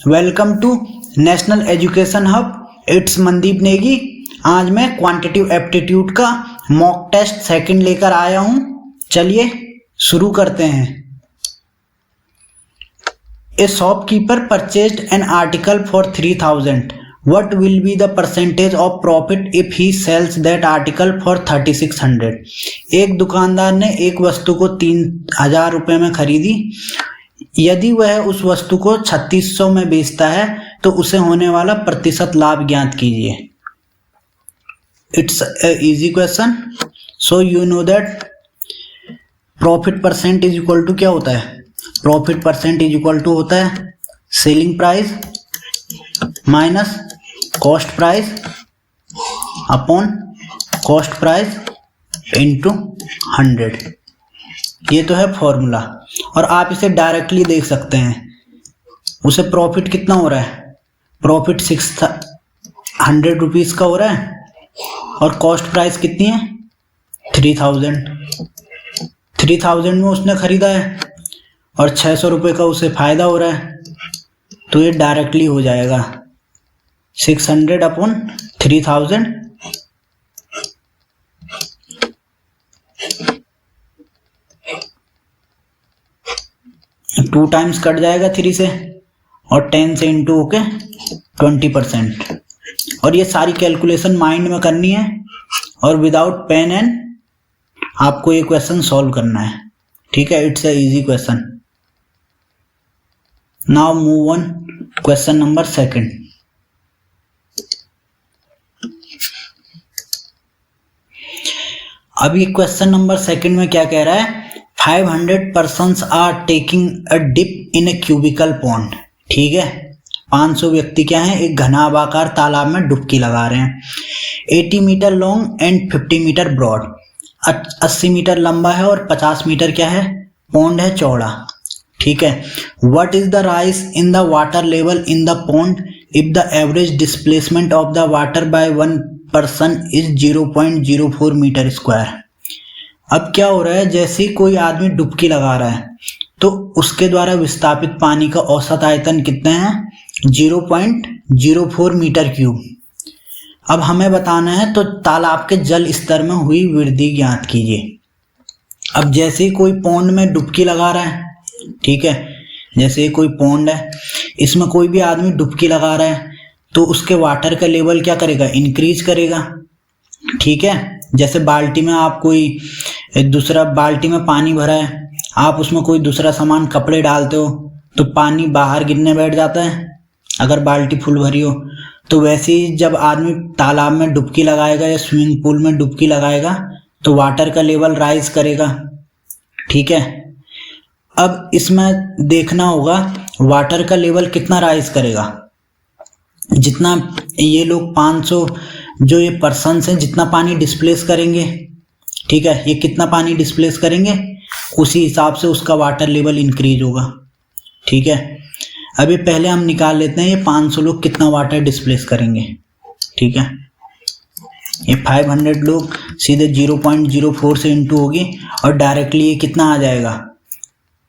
Welcome to National Education Hub. It's Mandeep Negi. आज मैं quantitative aptitude का मॉक टेस्ट सेकंड लेकर आया हूं। चलिए शुरू करते हैं। A shopkeeper purchased an article for 3000. What will be the percentage of profit if he sells that article for 3600? एक दुकानदार ने एक वस्तु को 3000 रुपये में खरीदी। यदि वह उस वस्तु को 3600 में बेचता है तो उसे होने वाला प्रतिशत लाभ ज्ञात कीजिए। It's easy question. So you know that profit percent is equal to क्या होता है? Profit percent is equal to होता है selling price minus cost price upon cost price into 100। ये तो है फॉर्मूला और आप इसे डायरेक्टली देख सकते हैं। उसे प्रॉफिट कितना हो रहा है? प्रॉफिट 600 रुपीज़ का हो रहा है और कॉस्ट प्राइस कितनी है? 3000। 3000 में उसने खरीदा है और 600 रुपये का उसे फायदा हो रहा है, तो ये डायरेक्टली हो जाएगा 600 अपॉन 3000 2 टाइम्स कट जाएगा 3 से और 10 से इंटू होके 20%। और ये सारी कैलकुलेशन माइंड में करनी है और विदाउट पेन एंड आपको ये क्वेश्चन सॉल्व करना है। ठीक है, it's a easy question. Now move on question number 2। अब ये क्वेश्चन नंबर 2 में क्या कह रहा है? 500 persons are taking a dip in a cubical pond. ठीक है, 500 व्यक्ति क्या है? एक घनाभाकार तालाब में डुबकी लगा रहे हैं। 80 metre long and 50 metre broad. 80 metre लंबा है और 50 मीटर क्या है? पॉन्ड है, चौड़ा। ठीक है। What is the rise in the water level in the pond if the average displacement of the water by one person is 0.04 metre square. अब क्या हो रहा है? जैसे ही कोई आदमी डुबकी लगा रहा है तो उसके द्वारा विस्थापित पानी का औसत आयतन कितना है? 0.04 मीटर क्यूब। अब हमें बताना है तो तालाब के जल स्तर में हुई वृद्धि ज्ञात कीजिए। अब जैसे ही कोई पॉन्ड में डुबकी लगा रहा है, ठीक है, जैसे ही कोई पॉन्ड है, इसमें कोई भी आदमी डुबकी लगा रहा है तो उसके वाटर का लेवल क्या करेगा? इंक्रीज करेगा। ठीक है, जैसे बाल्टी में आप कोई दूसरा बाल्टी में पानी भरा है, आप उसमें कोई दूसरा सामान कपड़े डालते हो तो पानी बाहर गिरने बैठ जाता है अगर बाल्टी फुल भरी हो। तो वैसे ही जब आदमी तालाब में डुबकी लगाएगा या स्विमिंग पूल में डुबकी लगाएगा तो वाटर का लेवल राइज करेगा। ठीक है, अब इसमें देखना होगा वाटर का लेवल कितना राइज करेगा। जितना ये लोग 500 जो ये पर्सन्स हैं जितना पानी डिस्प्लेस करेंगे, ठीक है, ये कितना पानी डिस्प्लेस करेंगे उसी हिसाब से उसका वाटर लेवल इंक्रीज होगा। ठीक है, अभी पहले हम निकाल लेते हैं ये 500 लोग कितना वाटर डिस्प्लेस करेंगे। ठीक है, ये 500 लोग सीधे 0.04 से इंटू होगी और डायरेक्टली ये कितना आ जाएगा?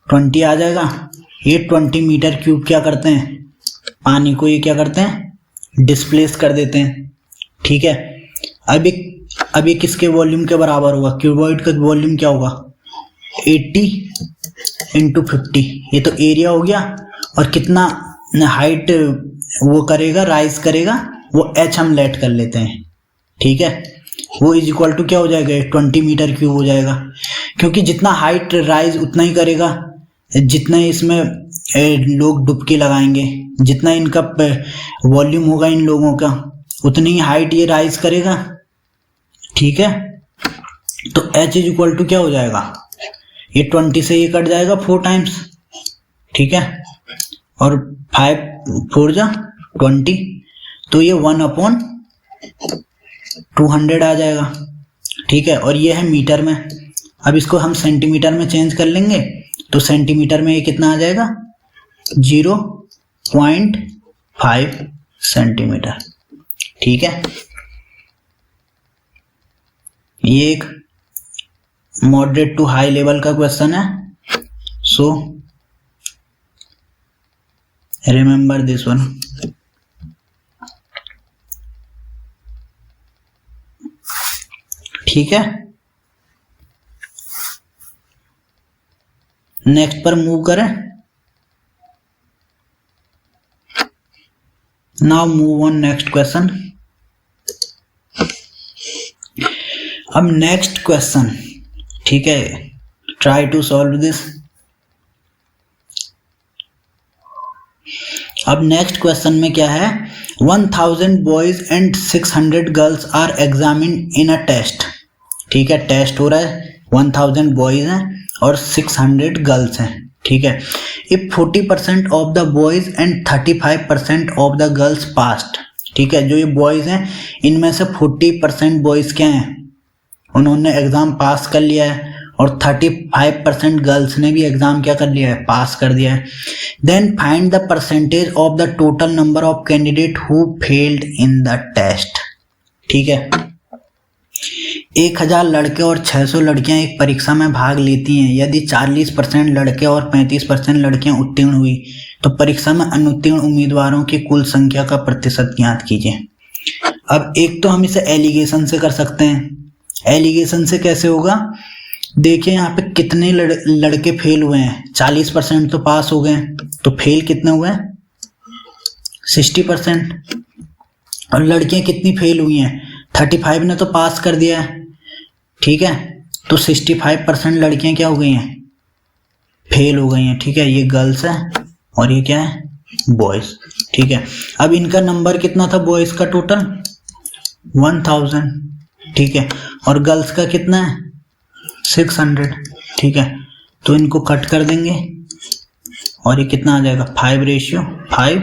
20 आ जाएगा। ये 20 मीटर क्यूब क्या करते हैं? पानी को ये क्या करते हैं? डिस्प्लेस कर देते हैं। ठीक है, अब ये किसके वॉल्यूम के बराबर होगा? क्यूबॉइड का वॉल्यूम क्या होगा? 80 इंटू 50। ये तो एरिया हो गया और कितना हाइट वो करेगा, राइज करेगा, वो एच हम लेट कर लेते हैं। ठीक है, वो इज इक्वल टू क्या हो जाएगा? 20 मीटर क्यूब हो जाएगा, क्योंकि जितना हाइट राइज उतना ही करेगा जितना इसमें लोग डुबकी लगाएंगे, जितना इनका वॉल्यूम होगा इन लोगों का उतनी ही हाइट ये राइज करेगा। ठीक है, तो h इज इक्वल टू क्या हो जाएगा? ये 20 से ये कट जाएगा 4 टाइम्स। ठीक है, और 5 4 जा 20, तो ये 1/200 आ जाएगा। ठीक है, और ये है मीटर में। अब इसको हम सेंटीमीटर में चेंज कर लेंगे तो सेंटीमीटर में ये कितना आ जाएगा? 0.5 सेंटीमीटर। ठीक है, ये एक मॉडरेट टू हाई लेवल का क्वेश्चन है। So remember this one. ठीक है, नेक्स्ट पर मूव करें। Now move on next question. अब नेक्स्ट क्वेश्चन, ठीक है, ट्राई टू सॉल्व दिस। अब नेक्स्ट क्वेश्चन में क्या है, 1000 boys and 600 girls are examined in a test. ठीक है, टेस्ट हो रहा है, 1000 बॉयज हैं और 600 गर्ल्स हैं। ठीक है, if 40% of the boys and 35% of the girls passed. ठीक है, जो ये बॉयज हैं इनमें से 40% बॉयज क्या हैं, उन्होंने एग्जाम पास कर लिया है, और 35% गर्ल्स ने भी एग्जाम क्या कर लिया है, पास कर दिया है। Then find the percentage of the total number of candidate who failed in the test. ठीक है, 1000 लड़के और 600 लड़कियां एक परीक्षा में भाग लेती हैं। यदि 40% लड़के और 35% लड़कियां उत्तीर्ण हुई तो परीक्षा में अनुत्तीर्ण उम्मीदवारों की कुल संख्या का प्रतिशत ज्ञात कीजिए। अब एक तो हम इसे एलिगेशन से कर सकते हैं। एलिगेशन से कैसे होगा, देखिए यहाँ पे कितने लड़के फेल हुए हैं, 40% तो पास हो गए, तो फेल कितने हुए हैं, 60%। और लड़कियां कितनी फेल हुई हैं, 35 ने तो पास कर दिया है। ठीक है, तो 65% लड़कियां क्या हो गई हैं, फेल हो गई हैं। ठीक है, ये गर्ल्स है और ये क्या है, बॉयज। ठीक है, अब इनका नंबर कितना था बॉयज का, टोटल 1000। ठीक है, और गर्ल्स का कितना है, 600। ठीक है, तो इनको कट कर देंगे और ये कितना आ जाएगा, 5:5,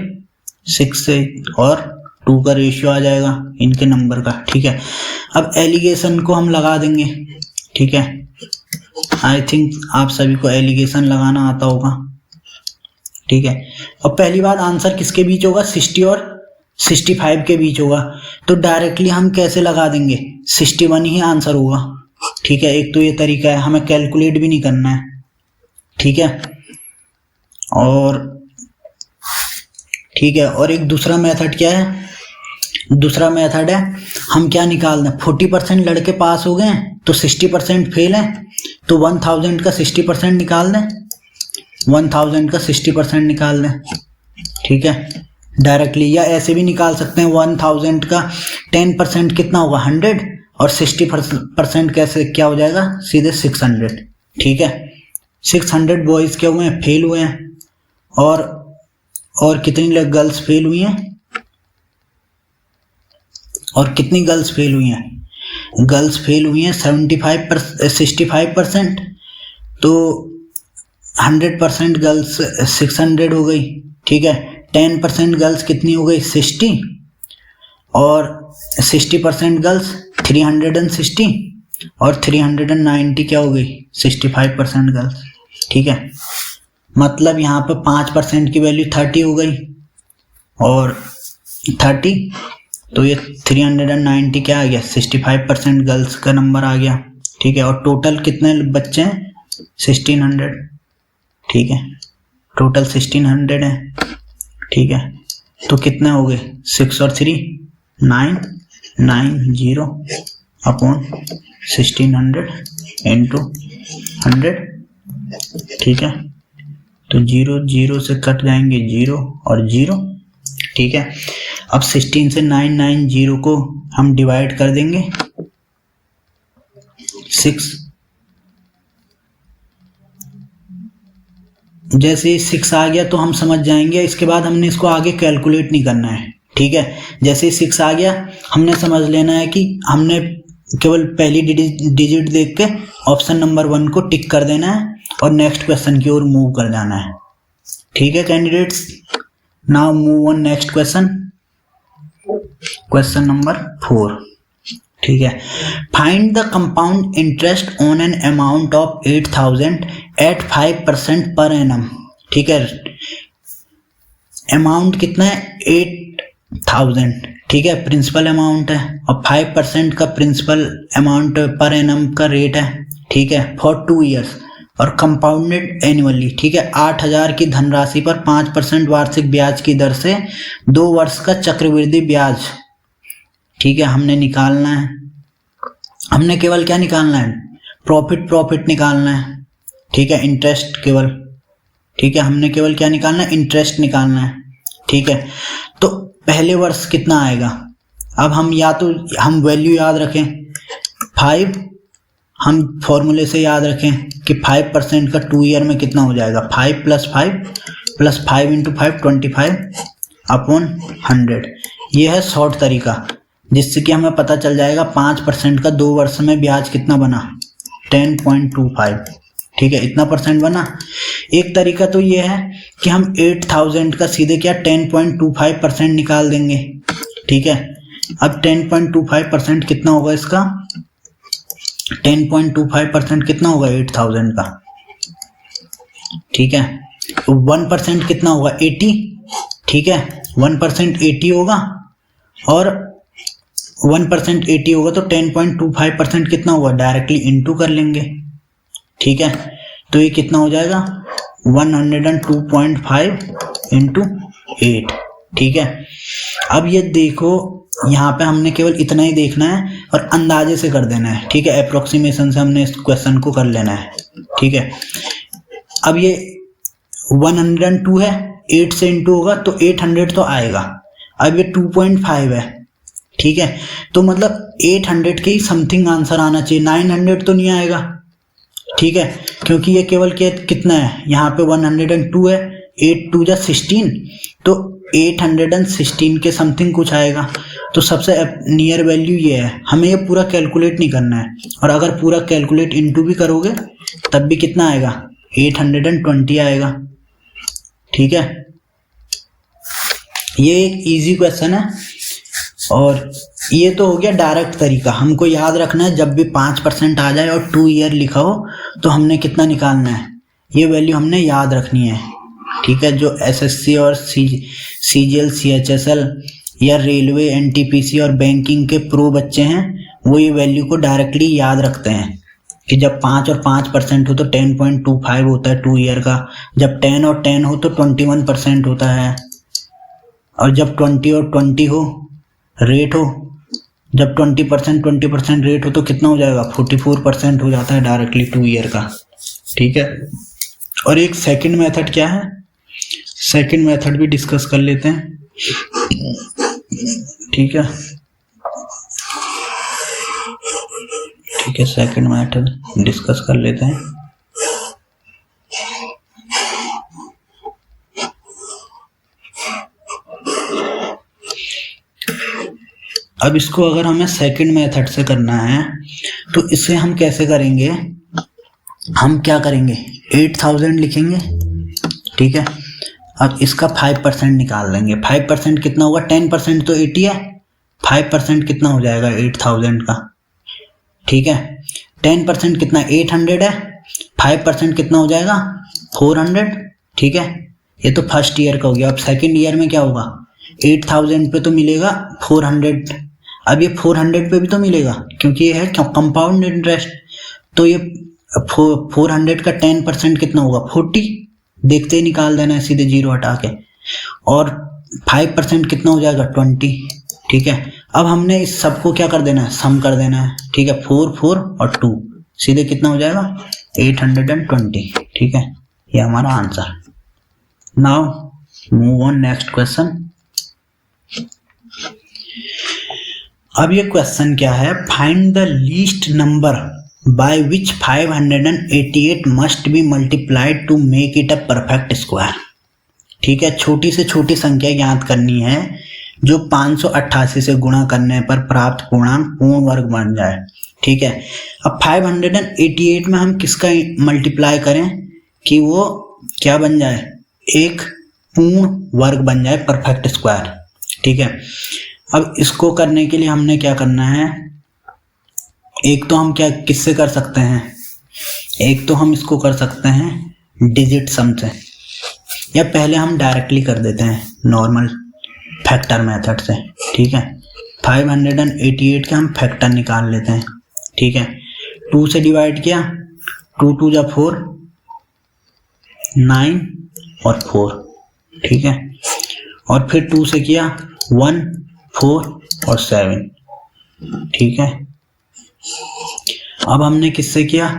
6 से और 2 का रेशियो आ जाएगा इनके नंबर का। ठीक है, अब एलिगेशन को हम लगा देंगे। ठीक है, आई थिंक आप सभी को एलिगेशन लगाना आता होगा। ठीक है, और पहली बात आंसर किसके बीच होगा, 60 और 65 के बीच होगा, तो डायरेक्टली हम कैसे लगा देंगे, 61 ही आंसर होगा। ठीक है, एक तो ये तरीका है, हमें कैलकुलेट भी नहीं करना है। ठीक है, और ठीक है, और एक दूसरा मेथड क्या है, दूसरा मेथड है हम क्या निकाल दें, 40% लड़के पास हो गए हैं तो 60% फेल हैं, तो 1000 का 60% निकाल दें, 1000 का 60% निकाल दें। ठीक है, डायरेक्टली, या ऐसे भी निकाल सकते हैं, 1000 का 10% कितना होगा, 100, और 60% कैसे क्या हो जाएगा, सीधे 600। ठीक है, 600 बॉयज क्या हुए हैं, फेल हुए हैं, और कितनी गर्ल्स फेल हुई हैं, और कितनी गर्ल्स फेल हुई हैं, गर्ल्स फेल हुई हैं 65%, तो 100% गर्ल्स 600 हो गई। ठीक है, 10% गर्ल्स कितनी हो गई, 60, और 60% गर्ल्स 360, और 390 क्या हो गई, 65% गर्ल्स। ठीक है, मतलब यहाँ पे 5% की वैल्यू 30 हो गई, और 30, तो ये 390 क्या आ गया, 65% गर्ल्स का नंबर आ गया। ठीक है, और टोटल कितने बच्चे हैं, 1600। ठीक है, टोटल 1600 है। ठीक है, तो कितने हो गए, 6 और 3 990 अपॉन 1600 इंटू 100। ठीक है, तो 0 0 से कट जाएंगे 0 और 0। ठीक है, अब 16 से 990 को हम डिवाइड कर देंगे 6। जैसे ही 6 आ गया तो हम समझ जाएंगे, इसके बाद हमने इसको आगे कैलकुलेट नहीं करना है। ठीक है, जैसे ही 6 आ गया हमने समझ लेना है कि हमने केवल पहली डिजिट देख के ऑप्शन नंबर 1 को टिक कर देना है और नेक्स्ट क्वेश्चन की ओर मूव कर जाना है। ठीक है candidates, now move on next question, question number 4। ठीक है, find the compound interest on an amount of 8000 at 5% per annum. ठीक है, अमाउंट कितना है, 8000। ठीक है, प्रिंसिपल अमाउंट है, और 5% का प्रिंसिपल अमाउंट पर एनम का रेट है। ठीक है, फॉर 2 ईयर्स, और कंपाउंडेड एनुअली, ठीक है। 8,000 की धनराशि पर 5% वार्षिक ब्याज की दर से 2 वर्ष का चक्रवृद्धि ब्याज, ठीक है, हमने निकालना है। हमने केवल क्या निकालना है? प्रॉफिट निकालना है, ठीक है, इंटरेस्ट केवल, ठीक है, हमने केवल क्या निकालना है? इंटरेस्ट निकालना है, ठीक है। तो पहले वर्ष कितना आएगा? अब हम या तो हम वैल्यू याद रखें 5, हम फॉर्मूले से याद रखें कि 5% का 2 ईयर में कितना हो जाएगा? 5 + 5 + 5 × 5 25/100। ये है शॉर्ट तरीका, जिससे कि हमें पता चल जाएगा 5% का 2 वर्ष में ब्याज कितना बना? 10.25, ठीक है, इतना परसेंट बना। एक तरीका तो ये है कि हम 8,000 का सीधे क्या 10.25% निकाल देंगे, ठीक है। अब 10.25% कितना होगा इसका? 10.25% कितना होगा 8,000 का, ठीक है। 1% कितना होगा? 80, ठीक है, 1% 80 होगा, और 1% 80 होगा तो 10.25% कितना होगा? डायरेक्टली इंटू कर लेंगे, ठीक है। तो ये कितना हो जाएगा? 102.5 × 8, ठीक है। अब ये देखो, यहाँ पे हमने केवल इतना ही देखना है और अंदाजे से कर देना है, ठीक है, अप्रोक्सीमेशन से हमने इस क्वेश्चन को कर लेना है, ठीक है। अब ये 102 है, 8 से इंटू होगा तो 800 तो आएगा। अब ये 2.5 है, ठीक है, तो मतलब 800 के ही समथिंग आंसर आना चाहिए, 900 तो नहीं आएगा, ठीक है, क्योंकि ये केवल कितना है? यहाँ पे 102 है, 8 × 2 = 16, तो 816 के समथिंग कुछ आएगा। तो सबसे नियर वैल्यू ये है। हमें ये पूरा कैलकुलेट नहीं करना है, और अगर पूरा कैलकुलेट इंटू भी करोगे तब भी कितना आएगा? 820 आएगा, ठीक है। ये एक इजी क्वेश्चन है, और ये तो हो गया डायरेक्ट तरीका। हमको याद रखना है जब भी 5% आ जाए और 2 ईयर लिखा हो तो हमने कितना निकालना है, ये वैल्यू हमने याद रखनी है, ठीक है। जो एसएससी और सीजीएल, सीएचएसएल या रेलवे, एनटीपीसी और बैंकिंग के प्रो बच्चे हैं वो ये वैल्यू को डायरेक्टली याद रखते हैं कि जब 5 और 5% हो तो 10.25 होता है 2 ईयर का, जब 10 और 10 हो तो 21% होता है, और जब 20 और 20 हो रेट हो, जब 20% रेट हो तो कितना हो जाएगा? 44% हो जाता है डायरेक्टली 2 ईयर का, ठीक है। और एक सेकंड मेथड क्या है? सेकंड मेथड भी डिस्कस कर लेते हैं, ठीक है, ठीक है, सेकंड मेथड डिस्कस कर लेते हैं। अब इसको अगर हमें सेकंड मेथड से करना है तो इसे हम कैसे करेंगे? हम क्या करेंगे? 8,000 लिखेंगे, ठीक है। अब इसका 5% निकाल लेंगे। 5% कितना होगा? 10% तो 80 है, 5% कितना हो जाएगा 8,000 का, ठीक है। 10% कितना? 800 है, 5% कितना हो जाएगा? 400, ठीक है। ये तो फर्स्ट ईयर का हो गया। अब सेकंड ईयर में क्या होगा? 8,000 पे तो मिलेगा 400, अब ये 400 पे भी तो मिलेगा क्योंकि ये है कंपाउंड इंटरेस्ट। तो ये 400 का 10% कितना होगा? 40, देखते ही निकाल देना है सीधे 0 हटा के। और 5% कितना हो जाएगा? 20, ठीक है। अब हमने इस सबको क्या कर देना है? सम कर देना है, ठीक है। 4 4 और 2 सीधे कितना हो जाएगा? 820, ठीक है। ये हमारा answer. Now move on next question. अब ये क्वेश्चन क्या है? Find the least number by which 588 must be multiplied to make it a perfect square, ठीक है। छोटी से छोटी संख्या ज्ञात करनी है जो 588 से गुणा करने पर प्राप्त पूर्णांक पूर्ण वर्ग बन जाए, ठीक है। अब 588 में हम किसका मल्टीप्लाई करें कि वो क्या बन जाए? एक पूर्ण वर्ग बन जाए, परफेक्ट स्क्वायर, ठीक है। अब इसको करने के लिए हमने क्या करना है? एक तो हम क्या किससे कर सकते हैं? एक तो हम इसको कर सकते हैं डिजिट सम से, या पहले हम डायरेक्टली कर देते हैं नॉर्मल फैक्टर मेथड से, ठीक है। 588 का हम फैक्टर निकाल लेते हैं, ठीक है। 2 से डिवाइड किया, 2 2 जा 4, 9 और 4, ठीक है। और फिर 2 से किया 1, 4 और 7, ठीक है। अब हमने किससे किया,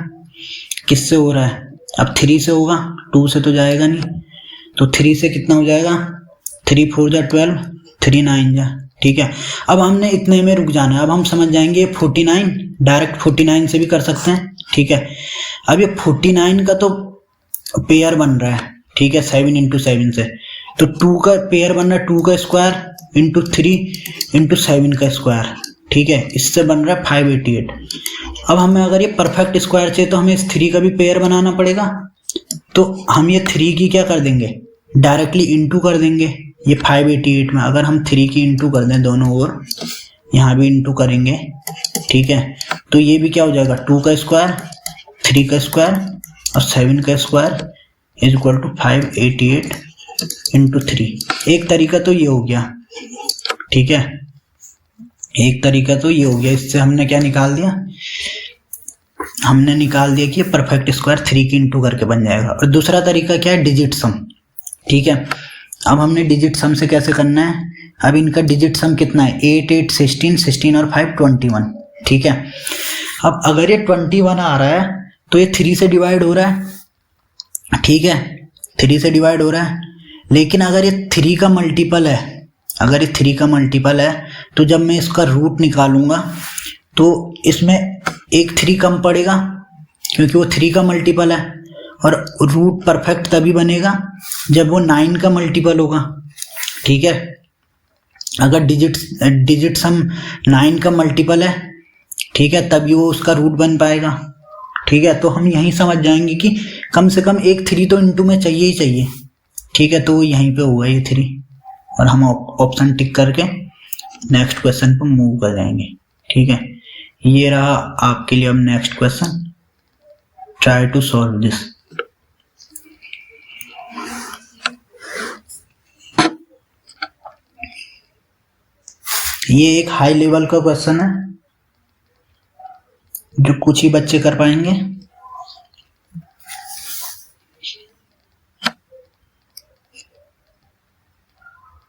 किससे हो रहा है, अब 3 से होगा, 2 से तो जाएगा नहीं, तो 3 से कितना हो जाएगा, 3 4 जा 12, 3 9 जा, ठीक है। अब हमने इतने में रुक जाना है, अब हम समझ जाएंगे 49, डायरेक्ट 49 से भी कर सकते हैं, ठीक है। अब ये 49 का तो पेयर बन रहा है, ठीक है, 7 इंटू 7 से, तो 2 का पेयर बन रहा है 2 का स्क्वायर इंटू 3 इंटू 7 का स्क्वायर, ठीक है, इससे बन रहा है 588। अब हमें अगर ये परफेक्ट स्क्वायर चाहिए तो हमें इस 3 का भी पेयर बनाना पड़ेगा, तो हम ये 3 की क्या कर देंगे, डायरेक्टली इंटू कर देंगे ये 588 में। अगर हम 3 की इंटू कर दें दोनों ओर, यहाँ भी इंटू करेंगे, ठीक है, तो ये भी क्या हो जाएगा, 2 का स्क्वायर, 3 का स्क्वायर और 7 का square is equal to 588 into 3। एक तरीका तो ये हो गया, ठीक है, एक तरीका तो ये हो गया, इससे हमने क्या निकाल दिया, हमने निकाल दिया कि ये परफेक्ट स्क्वायर 3 की इंटू करके बन जाएगा। और दूसरा तरीका क्या है, डिजिट सम, ठीक है। अब हमने डिजिट सम से कैसे करना है, अब इनका डिजिट सम कितना है, 8 8 16, 16 और 5 21, ठीक है। अब अगर ये 21 आ रहा है तो ये 3 से डिवाइड हो रहा है, ठीक है, 3 से डिवाइड हो रहा है। लेकिन अगर ये 3 का मल्टीपल है, अगर ये 3 का मल्टीपल है तो जब मैं इसका रूट निकालूंगा तो इसमें एक 3 कम पड़ेगा, क्योंकि वो 3 का मल्टीपल है। और रूट परफेक्ट तभी बनेगा जब वो 9 का मल्टीपल होगा, ठीक है। अगर डिजिट सम 9 का मल्टीपल है, ठीक है, तभी वो उसका रूट बन पाएगा, ठीक है। तो हम यहीं समझ जाएंगे कि कम से कम एक 3 तो इंटू में चाहिए ही चाहिए, ठीक है। तो यहीं पे होगा ये 3 और हम ऑप्शन टिक करके नेक्स्ट क्वेश्चन पर मूव कर जाएंगे, ठीक है। ये रहा आपके लिए अब next question, try to solve this. ये एक हाई लेवल का क्वेश्चन है जो कुछ ही बच्चे कर पाएंगे,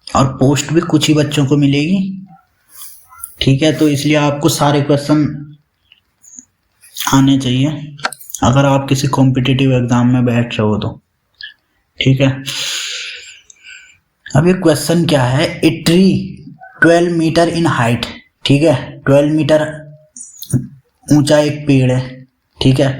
और पोस्ट भी कुछ ही बच्चों को मिलेगी, ठीक है। तो इसलिए आपको सारे क्वेश्चन आने चाहिए अगर आप किसी कॉम्पिटिटिव एग्जाम में बैठ रहे हो तो, ठीक है। अब ये क्वेश्चन क्या है, a tree 12 metre in height, ठीक है, 12 मीटर ऊंचा एक पेड़ है, ठीक है,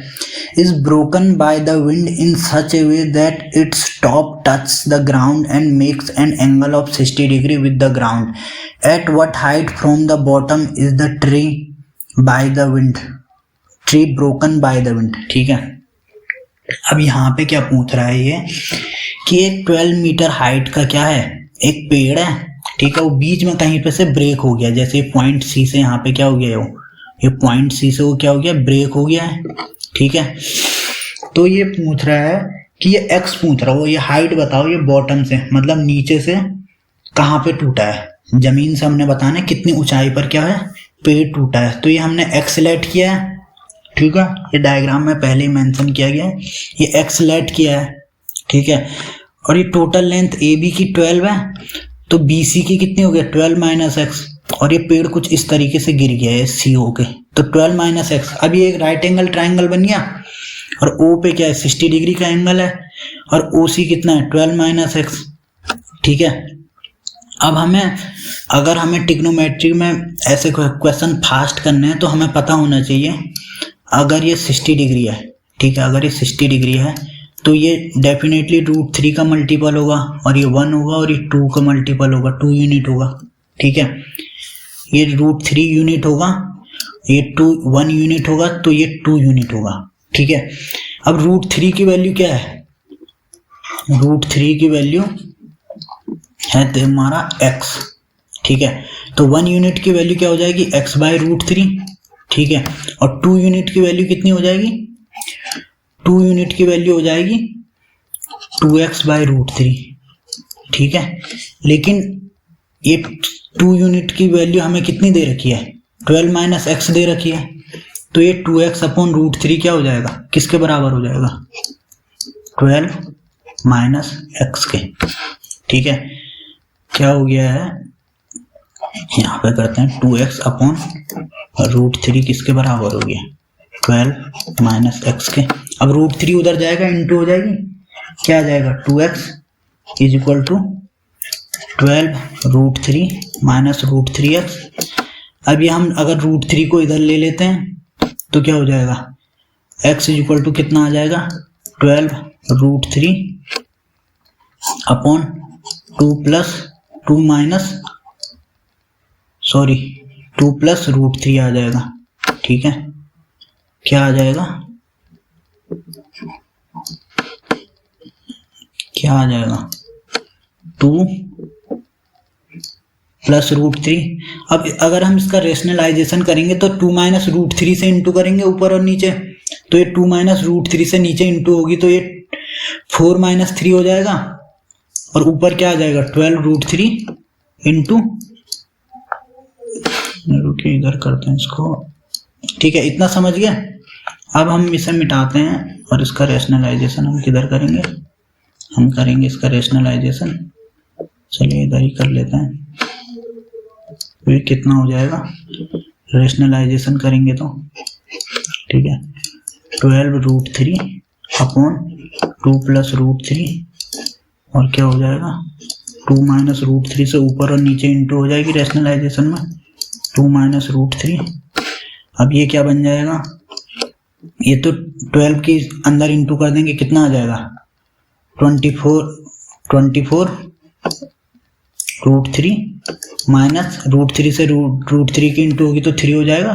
is broken by the wind in such a way that its top touches the ground and makes an angle of 60 degree with the ground. At what height from the bottom is the tree by the wind? Tree broken by the wind, ठीक है। अब यहाँ पे क्या पूछ रहा है ये कि एक 12 मीटर हाइट का क्या है, एक पेड़ है, ठीक है, वो बीच में कहीं पे से ब्रेक हो गया, जैसे पॉइंट सी से यहाँ पे क्या हो गया, ये पॉइंट सी से वो क्या हो गया, ब्रेक हो गया है, ठीक है। तो ये पूछ रहा है कि ये एक्स पूछ रहा हो, ये हाइट बताओ, ये बॉटम से मतलब नीचे से कहाँ पे टूटा है, जमीन से हमने बताना है कितनी ऊंचाई पर क्या है, पेड़ टूटा है। तो ये हमने एक्स लेट किया है, ठीक है, ये डायग्राम में पहले ही मेंशन किया गया है, ये एक्स लेट किया है, ठीक है। और ये टोटल लेंथ ए बी की 12 है, तो बी सी की कितनी हो गई, 12 माइनस एक्स, और ये पेड़ कुछ इस तरीके से गिर गया है सी हो के, तो 12 माइनस एक्स। अब ये एक राइट एंगल ट्राइंगल बन गया, और ओ पे क्या है 60 डिग्री का एंगल है, और ओ सी कितना है 12 माइनस एक्स, ठीक है। अब अगर हमें ट्रिग्नोमेट्री में ऐसे क्वेश्चन फास्ट करने हैं तो हमें पता होना चाहिए, अगर ये 60 डिग्री है, ठीक है, अगर ये 60 डिग्री है तो ये डेफिनेटली √3 का मल्टीपल होगा, और ये 1 होगा, और ये 2 का मल्टीपल होगा, 2 यूनिट होगा, ठीक है। ये √3 यूनिट होगा, ये 1 यूनिट होगा, तो ये 2 यूनिट होगा, ठीक है। अब √3 की वैल्यू क्या है, √3 की वैल्यू है हमारा x, ठीक है। तो 1 यूनिट की वैल्यू क्या हो जाएगी, x बाय √3, ठीक है। और 2 यूनिट की वैल्यू कितनी हो जाएगी, 2 यूनिट की वैल्यू हो जाएगी 2x बाय √3, ठीक है। लेकिन ये 2 यूनिट की वैल्यू हमें कितनी दे रखी है, 12 माइनस एक्स दे रखी है, तो ये 2x अपॉन √3 क्या हो जाएगा, किसके बराबर हो जाएगा, 12 माइनस एक्स के। ठीक है, क्या हो गया है, यहाँ पे करते हैं 2x अपॉन √3 किसके बराबर हो गया, 12 माइनस एक्स के। अब √3 उधर जाएगा, इंटू हो जाएगी, क्या आ जाएगा 2x is equal to 12 √3 minus √3x। अब ये हम अगर √3 को इधर ले लेते हैं तो क्या हो जाएगा, x इज इक्वल टू कितना आ जाएगा 12 √3 अपॉन 2 प्लस √3 आ जाएगा। ठीक है, क्या आ जाएगा, क्या आ जाएगा 2 प्लस √3। अब अगर हम इसका रेशनलाइजेशन करेंगे तो 2 माइनस √3 से इंटू करेंगे ऊपर और नीचे, तो ये 2 माइनस √3 से नीचे इंटू होगी तो ये 4 माइनस 3 हो जाएगा, और ऊपर क्या आ जाएगा 12 √3 इंटू, रुकिए इधर करते हैं इसको। ठीक है, इतना समझ गए। अब हम इसे मिटाते हैं और इसका रेशनलाइजेशन हम किधर करेंगे, हम करेंगे इसका रेशनलाइजेशन, चलिए इधर ही कर लेते हैं। तो ये कितना हो जाएगा, रेशनलाइजेशन करेंगे तो, ठीक है, 12 √3 अपॉन 2 प्लस √3, और क्या हो जाएगा 2 माइनस √3 से ऊपर और नीचे इंटू हो जाएगी रेशनलाइजेशन में, 2 माइनस √3। अब ये क्या बन जाएगा, ये तो 12 के अंदर इंटू कर देंगे, कितना आ जाएगा 24 √3 माइनस √3 से √3 की इंटू होगी तो 3 हो जाएगा,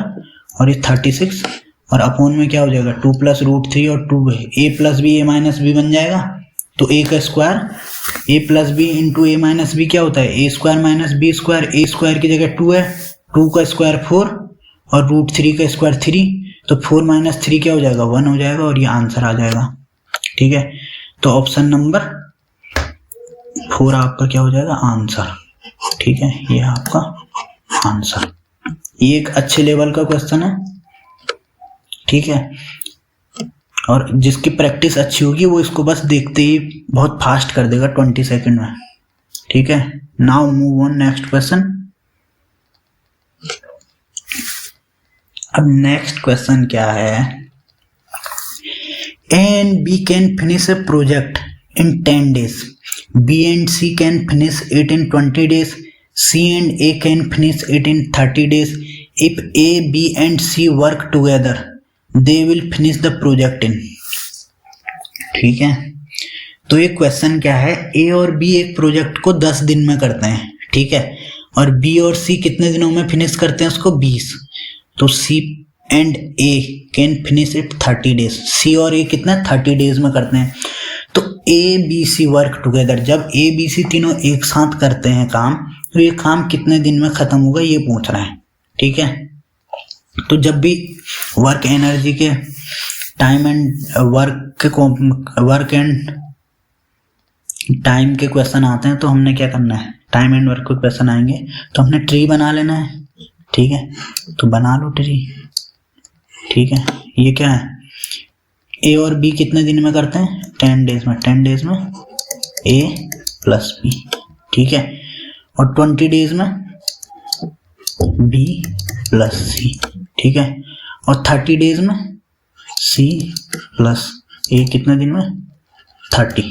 और ये 36, और अपॉन में क्या हो जाएगा 2 प्लस √3 और 2 a plus B A minus B बन जाएगा, तो a का square a plus B into A minus B क्या होता है, a square minus B square, a square की जगह 2 है, 2 का स्क्वायर 4 और √3 का स्क्वायर 3, तो 4 माइनस 3 क्या हो जाएगा 1 हो जाएगा, और ये आंसर आ जाएगा। ठीक है, तो ऑप्शन नंबर 4 आपका क्या हो जाएगा आंसर। ठीक है, ये आपका आंसर। ये एक अच्छे लेवल का क्वेश्चन है। ठीक है, और जिसकी प्रैक्टिस अच्छी होगी वो इसको बस देखते ही बहुत फास्ट कर देगा 20 सेकंड में। ठीक है, now move on next question. अब नेक्स्ट क्वेश्चन क्या है, A and B can finish a project in 10 days. B and C can finish it in 20 days. C and A can finish it in 30 days. If A, B and C work together, they will finish the project in. ठीक है, तो ये question क्या है, A और B एक project को 10 दिन में करते हैं। ठीक है, और B और C कितने दिनों में फिनिश करते हैं उसको 20, तो C and A can finish it 30 days. C और A कितना 30 डेज में करते हैं। तो A B C work together, जब A B C तीनों एक साथ करते हैं काम, तो ये काम कितने दिन में खत्म होगा ये पूछ रहा है। ठीक है, तो जब भी वर्क एनर्जी के time and work and time के क्वेश्चन आते हैं तो हमने क्या करना है, टाइम एंड वर्क के क्वेश्चन आएंगे तो हमने ट्री बना लेना है। ठीक है, तो बना लो ट्री। ठीक है, ये क्या है, A और B कितने दिन में करते हैं 10 डेज में, 10 डेज में A प्लस B। ठीक है, और 20 डेज में B प्लस C। ठीक है, और 30 डेज में C प्लस A कितने दिन में 30।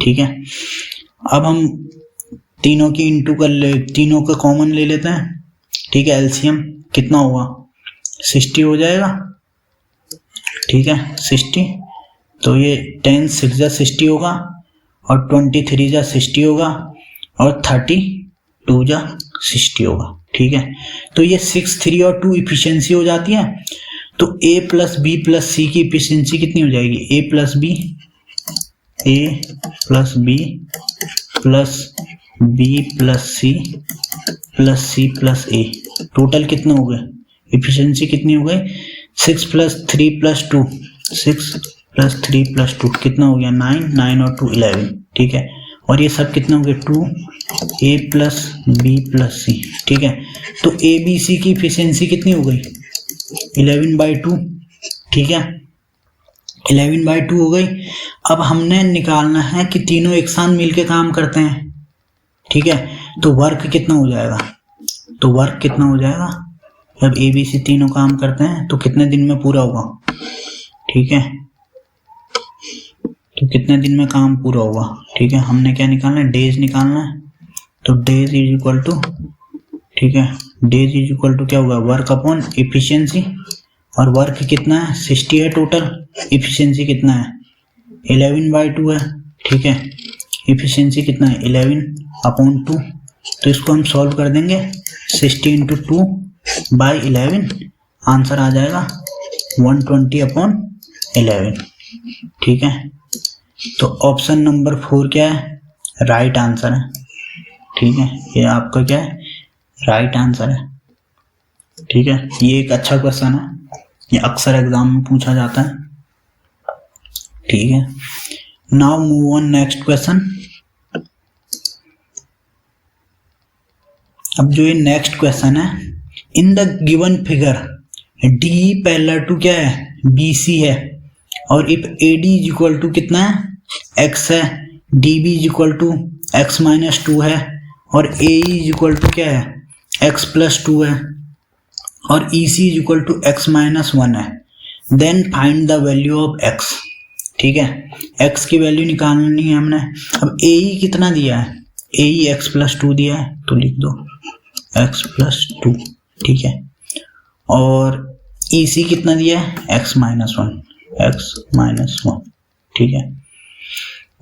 ठीक है, अब हम तीनों की इंटू कर ले, तीनों का कॉमन ले लेते हैं। ठीक है, एलसीएम कितना होगा 60 हो जाएगा। ठीक है, 60, तो ये 10 6 जा 60 होगा, और 23 जा 60 होगा, और 32 जा 60 होगा। ठीक है, तो ये 6 3 और 2 इफिशियंसी हो जाती है, तो A plus B plus C की इफिशियंसी कितनी हो जाएगी, A plus B plus C plus C plus A, total कितने हो गए, इफिशियंसी कितनी हो गई 6 प्लस 3 प्लस 2, 6 प्लस 3 प्लस 2 कितना हो गया 9, 9 और 2 11। ठीक है, और ये सब कितने हो गए 2 A plus B plus C। ठीक है, तो A B C की इफिशियंसी कितनी हो गई 11/2। ठीक है, 11/2 हो गई। अब हमने निकालना है कि तीनों एक साथ मिलके काम करते हैं, ठीक है। तो वर्क कितना हो जाएगा, तो वर्क कितना हो जाएगा, जब ए बी सी तीनों काम करते हैं तो कितने दिन में पूरा होगा, ठीक है। तो कितने दिन में काम पूरा होगा, ठीक है। हमने क्या निकालना है, डेज निकालना है। तो डेज इज इक्वल टू, ठीक है, डेज इज इक्वल टू क्या होगा, वर्क अपॉन इफिशियंसी। और वर्क कितना है, 60 है टोटल, इफिशियंसी कितना है, 11/2 है, ठीक है। इफिशियंसी कितना है, 11/2। तो इसको हम सॉल्व कर देंगे, 60 × 2/11, आंसर आ जाएगा 120/11, ठीक है। तो ऑप्शन नंबर 4 क्या है, राइट आंसर है, ठीक है। ये आपका क्या है, राइट आंसर है, ठीक है। ये एक अच्छा क्वेश्चन है, ये अक्सर एग्जाम में पूछा जाता है, ठीक है। Now move on next question. अब जो ये नेक्स्ट क्वेश्चन है, in the given figure D parallel to क्या है, बी सी है, और if A D is equal to कितना है, एक्स है, D B is equal to x-2 है, और ए इज इक्वल टू क्या है, x+2 है, और E C is equal to x-1 है, then find the value of x, ठीक है। x की वैल्यू निकालनी है हमने। अब ए ई कितना दिया है, ए ई x+2 दिया है, तो लिख दो x+2, ठीक है। और ई सी कितना दिया है, x-1, ठीक है।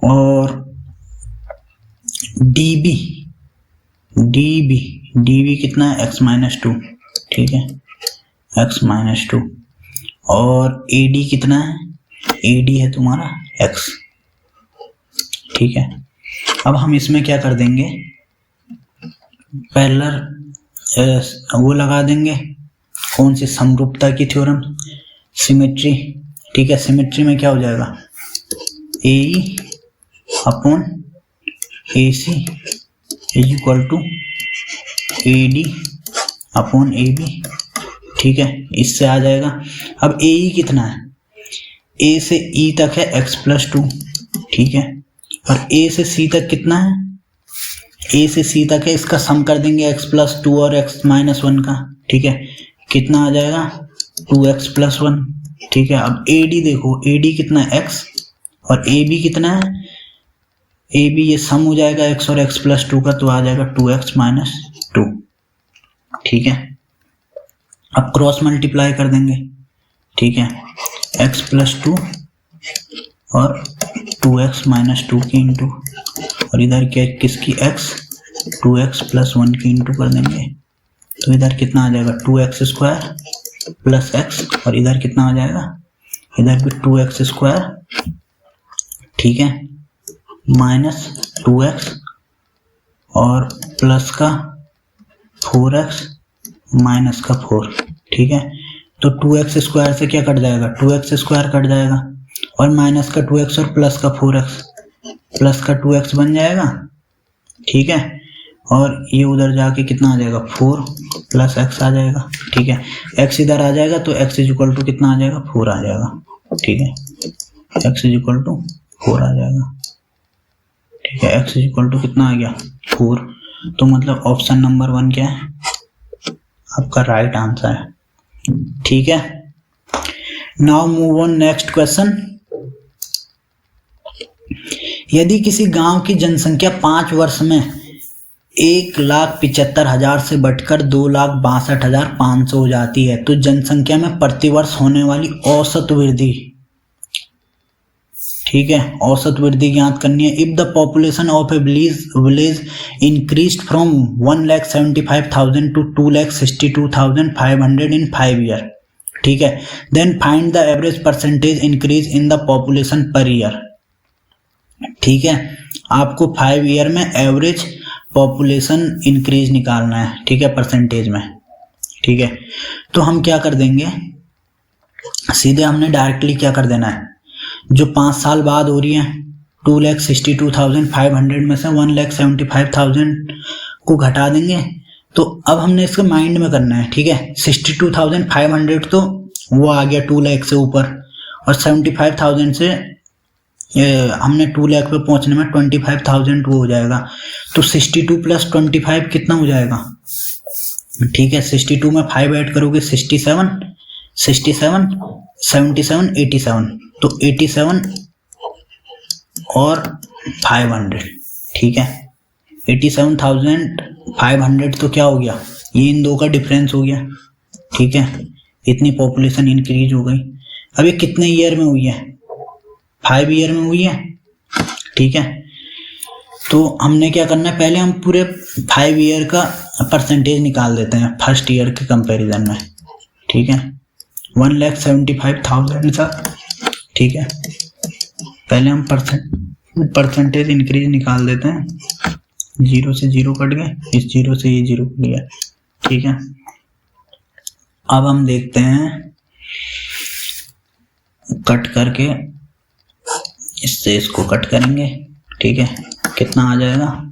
और db कितना है, x-2, ठीक है, x-2। और ad कितना है, ad है तुम्हारा x, ठीक है। अब हम इसमें क्या कर देंगे, पैरेलल वो लगा देंगे, कौन सी, समरूपता की थ्योरम, सिमेट्री, ठीक है। सिमेट्री में क्या हो जाएगा, AE upon AC is equal to AD upon AB, ठीक है। इससे आ जाएगा। अब AE कितना है, A से E तक है x+2, ठीक है। और A से C तक कितना है, A से C तक है, इसका सम कर देंगे x+2 और x-1 का, ठीक है। कितना आ जाएगा, 2x+1, ठीक है। अब AD देखो, AD कितना है, x, और AB कितना है, AB ये सम हो जाएगा x और x+2 का, तो आ जाएगा 2x-2, ठीक है। अब क्रॉस मल्टीप्लाई कर देंगे, ठीक है, x+2 और 2x-2 की इंटू, और इधर क्या किसकी, x, 2x+1 की इंटू कर देंगे, तो इधर कितना आ जाएगा, 2x² प्लस x, और इधर कितना आ जाएगा, इधर भी 2x², ठीक है, माइनस 2x और प्लस का 4x माइनस का 4, ठीक है। तो 2x² से क्या कट जाएगा, 2x² कट जाएगा, और माइनस का 2x और प्लस का 4x, प्लस का 2x बन जाएगा, ठीक है। और ये उधर जाके कितना आ जाएगा, 4 प्लस x आ जाएगा, ठीक है। x इधर आ जाएगा तो x इज इक्वल टू कितना आ जाएगा, 4 आ जाएगा, ठीक है। x इज इक्वल टू 4 आ जाएगा, ठीक है। x इज इक्वल टू कितना आ गया, 4। तो मतलब ऑप्शन नंबर 1 क्या है, आपका राइट आंसर है, ठीक है। Now move on next question. यदि किसी गांव की जनसंख्या 5 वर्ष में 1,75,000 से बढ़कर 2,62,500 हो जाती है, तो जनसंख्या में प्रतिवर्ष होने वाली औसत वृद्धि, ठीक है, औसत वृद्धि ज्ञात करनी है। If the population of a village increased from 1,75,000 to 2,62,500 in 5 year, ठीक है, then find the average percentage increase in the population per year, ठीक है। आपको 5 ईयर में एवरेज पॉपुलेशन इंक्रीज निकालना है, ठीक है, परसेंटेज में, ठीक है। तो हम क्या कर देंगे, सीधे हमने डायरेक्टली क्या कर देना है, जो 5 साल बाद हो रही है, 2,62,500 में से 1,75,000 को घटा देंगे। तो अब हमने इसको माइंड में करना है, ठीक है। 62,500 तो वो आ गया 2 लाख से ऊपर, और 75,000 से हमने 2 लाख पे पहुंचने में 25,000 वो हो जाएगा, तो 62 प्लस 25 कितना हो जाएगा, ठीक है। 62 में 5 ऐड करोगे 67, 67, 77, 87, तो 87 और 500, ठीक है। 87,500 तो क्या हो गया, ये इन दो का डिफरेंस हो गया, ठीक है। इतनी पॉपुलेशन इंक्रीज हो गई। अब ये कितने ईयर में हुई है, 5 ईयर में हुई है, ठीक है। तो हमने क्या करना है, पहले हम पूरे 5 ईयर का परसेंटेज निकाल देते हैं फर्स्ट ईयर के कंपैरिजन में, ठीक है। 1,75,000 सर, ठीक है। पहले हम परसेंटेज इंक्रीज निकाल देते हैं, 0 से 0 कट गए, इस 0 से ये 0 कट गया, ठीक है। अब हम देखते हैं कट करके, इससे इसको कट करेंगे, ठीक है। कितना आ जाएगा,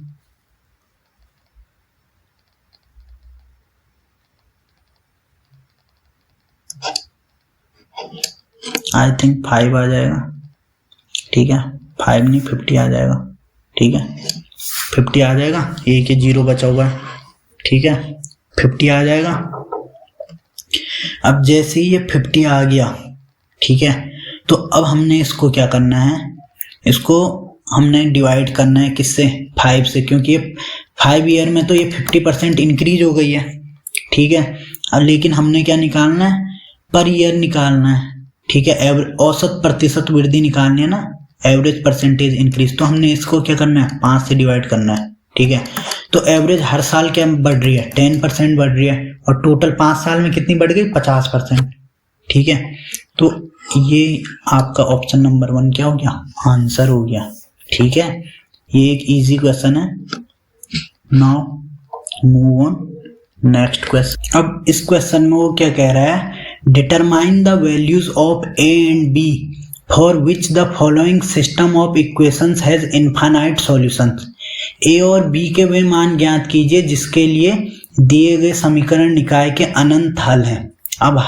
आई थिंक 5 आ जाएगा, ठीक है। 5 नहीं 50 आ जाएगा, ठीक है। 50 आ जाएगा, एक 0 बचा हुआ है, ठीक है। 50 आ जाएगा। अब जैसे ही ये 50 आ गया, ठीक है, तो अब हमने इसको क्या करना है, इसको हमने डिवाइड करना है किससे, 5 से, क्योंकि ये 5 ईयर में तो ये 50% इंक्रीज हो गई है, ठीक है। अब लेकिन हमने क्या निकालना है, पर ईयर निकालना है, ठीक है। औसत प्रतिशत वृद्धि निकालनी है ना, एवरेज परसेंटेज इंक्रीज। तो हमने इसको क्या करना है, 5 से डिवाइड करना है, ठीक है। तो एवरेज हर साल क्या बढ़ रही है, 10% बढ़ रही है, और टोटल 5 साल में कितनी बढ़ गई, 50%, ठीक है। तो ये आपका ऑप्शन नंबर 1 क्या हो गया, आंसर हो गया, ठीक है। ये एक इजी क्वेश्चन है। Now move on next question. अब इस क्वेश्चन में वो क्या कह रहा है, determine the values of A and B for which the following system of equations has infinite solutions. A और बी के वे मान ज्ञात कीजिए जिसके लिए दिए गए समीकरण निकाय के अनंत हल हैं। अब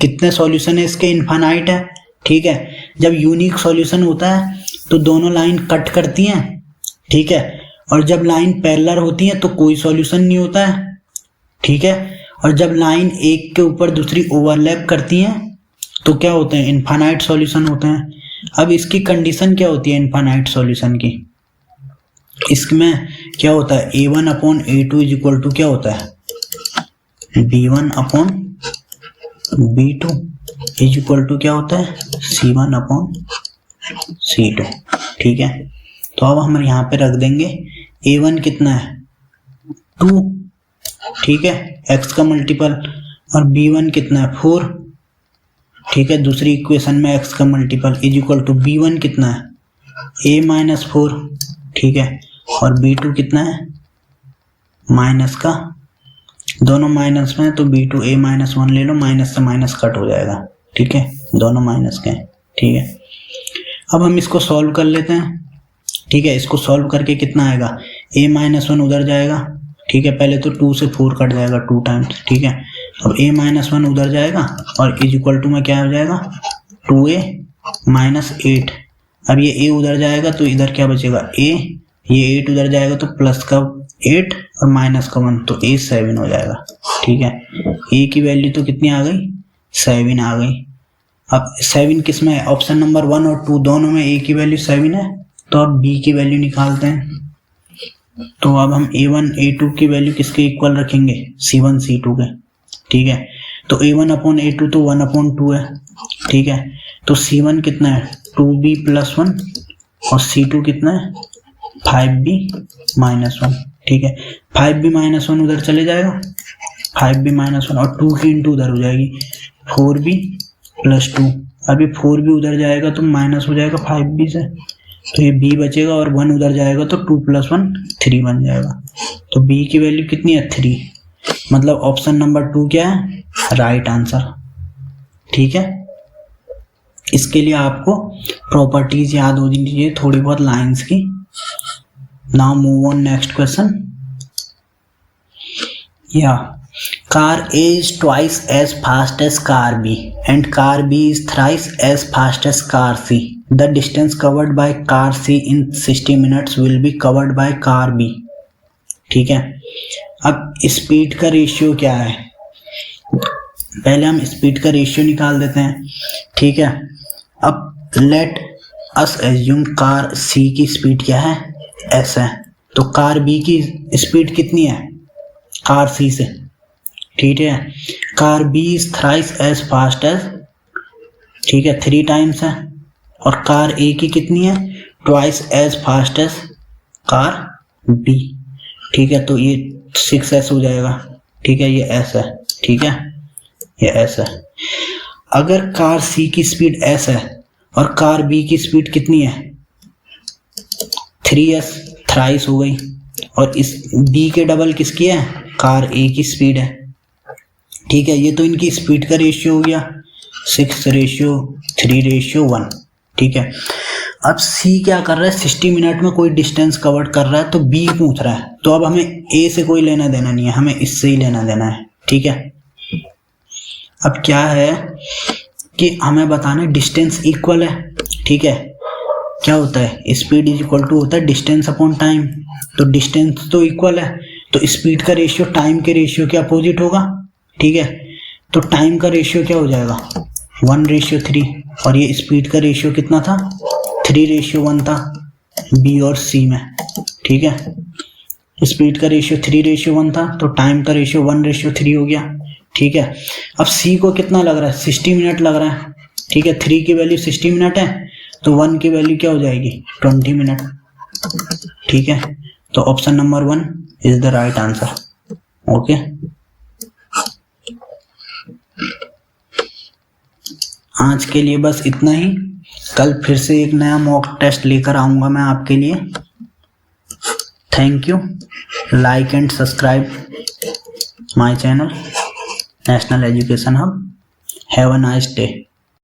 कितने सॉल्यूशन है इसके, इनफाइनाइट है, ठीक है। जब यूनिक सॉल्यूशन होता है तो दोनों लाइन कट करती हैं, ठीक है, और जब लाइन पैरेलल होती है तो कोई सॉल्यूशन नहीं होता है, ठीक है। और जब लाइन एक के ऊपर दूसरी ओवरलैप करती हैं तो क्या होते हैं, इनफाइनाइट सॉल्यूशन होते हैं। अब इसकी कंडीशन क्या होती है इनफाइनाइट सॉल्यूशन की, इसमें क्या होता है, A1 upon A2 is equal to क्या होता है, B1 upon B2 is equal to क्या होता है, C1 अपॉन C2, ठीक है। तो अब हम यहाँ पे रख देंगे A1 कितना है 2, ठीक है, x का मल्टीपल, और B1 कितना है 4, ठीक है। दूसरी इक्वेशन में x का multiple is equal to B1 कितना है A-4, ठीक है, और B2 कितना है माइनस का, दोनों माइनस में, तो B2 A-1 ले लो, माइनस से माइनस कट हो जाएगा, ठीक है, दोनों माइनस के, ठीक है। अब हम इसको सॉल्व कर लेते हैं, ठीक है। इसको सॉल्व करके कितना आएगा, A-1 उधर जाएगा, ठीक है। पहले तो 2 से 4 कट जाएगा 2 टाइम्स, ठीक है। अब A-1 उधर जाएगा और इज इक्वल टू में क्या हो जाएगा 2A-8। अब ये A उधर जाएगा तो इधर क्या बचेगा A, ये 8 उधर जाएगा तो प्लस का 8 और माइनस का 1, तो A 7 हो जाएगा, ठीक है। A की वैल्यू तो कितनी आ गई, 7 आ गई। अब 7 किस में है, ऑप्शन नंबर 1 और 2 दोनों में A की वैल्यू 7 है, तो अब B की वैल्यू निकालते हैं। तो अब हम A1 A2 की वैल्यू किसके इक्वल रखेंगे, C1 C2 के, ठीक है। तो A1 अपॉन A2 तो 1 अपॉन 2 है, ठीक है। तो C1 कितना है 2B प्लस 1 और C2 कितना है 5B माइनस 1, ठीक है। 5B माइनस 1 उधर चले जाएगा, 5B माइनस 1, और 2 की इंटू उधर हो जाएगी 4B प्लस 2। अभी 4B उधर जाएगा तो माइनस हो जाएगा 5B से, तो ये B बचेगा, और 1 उधर जाएगा तो 2 प्लस 1 3 बन जाएगा। तो B की वैल्यू कितनी है 3, मतलब ऑप्शन नंबर 2 क्या है, राइट आंसर, ठीक है। इसके लिए आपको प्रॉपर्टीज याद हो दीजिए थोड़ी बहुत लाइंस की। Now move on next question. या car A is twice as fast as car B and car B is thrice as fast as car C. The distance covered by car C in 60 minutes will be covered by car B. ठीक है, अब speed का ratio क्या है, पहले हम speed का ratio निकाल देते हैं। ठीक है, अब लेट अस एज्यूम कार सी की स्पीड क्या है, एस है, तो कार बी की स्पीड कितनी है कार सी से। ठीक है, car B is thrice as fast as, ठीक है 3 टाइम्स है, और कार ए की कितनी है, twice as fast as car B. ठीक है, तो ये 6s हो जाएगा। ठीक है, ये s है। ठीक है, ये s है। अगर कार सी की स्पीड s है और कार बी की स्पीड कितनी है 3s, थ्राइस हो गई, और इस b के डबल किसकी है, कार ए की स्पीड है। ठीक है, ये तो इनकी स्पीड का रेशियो हो गया 6:3:1। ठीक है, अब C क्या कर रहा है, 60 मिनट में कोई डिस्टेंस कवर कर रहा है, तो B पूछ रहा है, तो अब हमें A से कोई लेना देना नहीं है, हमें इससे ही लेना देना है। ठीक है, अब क्या है कि हमें बताना है डिस्टेंस इक्वल है। ठीक है, क्या होता है, स्पीड इज इक्वल टू होता है डिस्टेंस अपॉन टाइम, तो डिस्टेंस तो इक्वल है, तो स्पीड का रेशियो टाइम के रेशियो के अपोजिट होगा। ठीक है, तो टाइम का रेशियो क्या हो जाएगा 1:3, और ये स्पीड का रेशियो कितना था 3:1 था बी और सी में। ठीक है, स्पीड का रेशियो 3:1 था, तो टाइम का रेशियो 1:3 हो गया। ठीक है, अब सी को कितना लग रहा है 60 मिनट लग रहा है। ठीक है, 3 की वैल्यू 60 मिनट है, तो 1 की वैल्यू क्या हो जाएगी 20 मिनट। ठीक है, तो option number 1 is the right answer. Okay, आज के लिए बस इतना ही। कल फिर से एक नया मॉक टेस्ट लेकर आऊंगा मैं आपके लिए। Thank you, like and subscribe my channel national Education hub. Have a nice day.